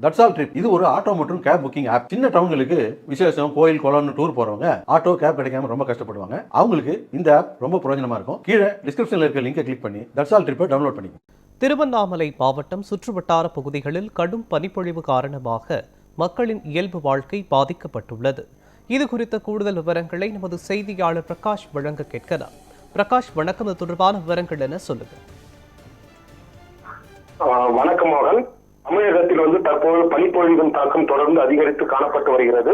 That's all trip இது ஒரு auto மற்றும் கேப் புக்கிங் ஆப். சின்ன டவுன்களுக்கு விசேஷம், கோயில், குளம்னு டூர் போறவங்க ஆட்டோ கேப் கிடைக்காம ரொம்ப கஷ்டப்படுவாங்க. அவங்களுக்கு இந்த ஆப் ரொம்ப பிரயோஜனமா இருக்கும். கீழே டிஸ்கிரிப்ஷன்ல இருக்க லிங்கை கிளிக் பண்ணி தட்ஸ் ஆல் ட்ரிப்பை டவுன்லோட் பண்ணிக்கோங்க. திருவண்ணாமலை மாவட்டம் சுற்றுவட்டார பகுதிகளில் கடும் பனிப்பொழிவு காரணமாக மக்களின் இயல்பு வாழ்க்கை பாதிக்கப்பட்டுள்ளது. இது குறித்த கூடுதல் விவரங்களை நமது செய்தியாளர் பிரகாஷ் வழங்க கேட்கலாம். பிரகாஷ், வணக்கம். இது தொடர்பான விவரங்கள் என்ன, சொல்லுங்க. வணக்கம் மோகன். தமிழகத்தில் தற்போது பனிப்பொழிவின் தாக்கம் தொடர்ந்து அதிகரித்து காணப்பட்டு வருகிறது.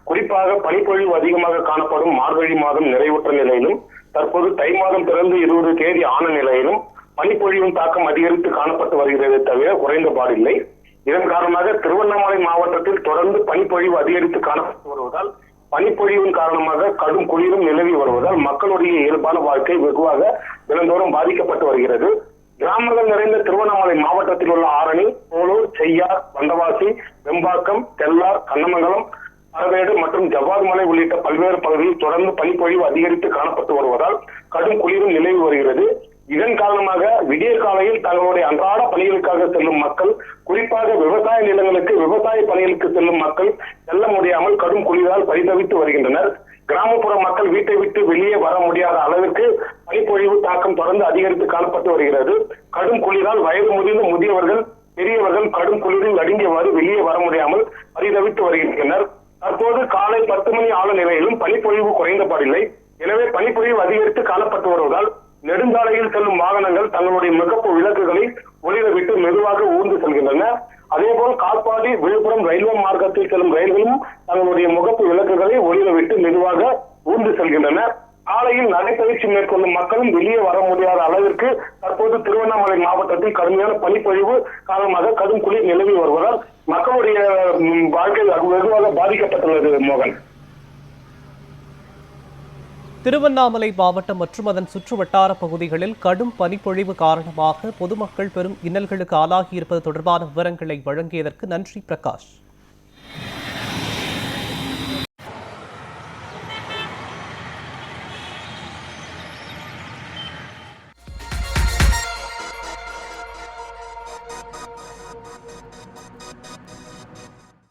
குறிப்பாக பனிப்பொழிவு அதிகமாக காணப்படும் மார்கழி மாதம் நிறைவுற்ற நிலையிலும் தற்போது தை மாதம் பிறந்து 20 தேதி ஆன நிலையிலும் பனிப்பொழிவின் தாக்கம் அதிகரித்து காணப்பட்டு வருகிறது தவிர குறைந்தபாடில்லை. இதன் காரணமாக திருவண்ணாமலை மாவட்டத்தில் தொடர்ந்து பனிப்பொழிவு அதிகரித்து காணப்பட்டு வருவதால் பனிப்பொழிவின் காரணமாக கடும் குளிரும் நிலவி வருவதால் மக்களுடைய இயல்பான வாழ்க்கை வெகுவாக தினந்தோறும் பாதிக்கப்பட்டு வருகிறது. கிராமங்கள் நிறைந்த திருவண்ணாமலை மாவட்டத்தில் உள்ள ஆரணி, போலூர், செய்யார், வந்தவாசி, வெம்பாக்கம், தெல்லார், கண்ணமங்கலம், அரவேடு மற்றும் ஜவ்வாது மலை உள்ளிட்ட பல்வேறு பகுதிகளில் தொடர்ந்து பனிப்பொழிவு அதிகரித்து காணப்பட்டு வருவதால் கடும் குளிரும் நிலவி வருகிறது. இதன் காரணமாக விடியற் காலையில் தங்களுடைய அன்றாட பணிகளுக்காக செல்லும் மக்கள், குறிப்பாக விவசாய நிலங்களுக்கு விவசாய பணிகளுக்கு செல்லும் மக்கள் செல்ல முடியாமல் கடும் குளிரால் பரிதவித்து வருகின்றனர். கிராமப்புற மக்கள் வீட்டை விட்டு வெளியே வர முடியாத அளவிற்கு பனிப்பொழிவு தாக்கம் தொடர்ந்து அதிகரித்து காணப்பட்டு வருகிறது. கடும் குளிரால் வயது முதிர்ந்த முதியவர்கள், பெரியவர்கள் கடும் குளிரில் நடுங்கியவாறு வெளியே வர முடியாமல் பரிதவித்து வருகின்றனர். தற்போது காலை 10 மணி ஆன நிலையிலும் பனிப்பொழிவு குறைந்தபாடில்லை. எனவே பனிப்பொழிவு அதிகரித்து காணப்பட்டு வருவதால் நெடுஞ்சாலையில் செல்லும் வாகனங்கள் தங்களுடைய முகப்பு விளக்குகளை ஒளிர விட்டு மெதுவாக ஊர்ந்து செல்கின்றன. அதேபோல் காட்பாடி, விழுப்புரம் ரயில்வே மார்க்கத்தில் செல்லும் ரயில்களும் தங்களுடைய முகப்பு விளக்குகளை ஒளிர விட்டு மெதுவாக ஊர்ந்து செல்கின்றன. காலையில் நடைபயிற்சி மேற்கொள்ளும் மக்களும் வெளியே வர முடியாத அளவிற்கு தற்போது திருவண்ணாமலை மாவட்டத்தில் கடுமையான பனிப்பொழிவு காரணமாக கடும் குளிர் நிலவி வருவதால் மக்களுடைய வாழ்க்கை வெகுவாக பாதிக்கப்பட்டுள்ளது. மோகன், திருவண்ணாமலை மாவட்டம் மற்றும் அதன் சுற்றுவட்டார பகுதிகளில் கடும் பனிப்பொழிவு காரணமாக பொதுமக்கள் பெரும் இன்னல்களுக்கு ஆளாகியிருப்பது தொடர்பான விவரங்களை வழங்கியதற்கு நன்றி பிரகாஷ்.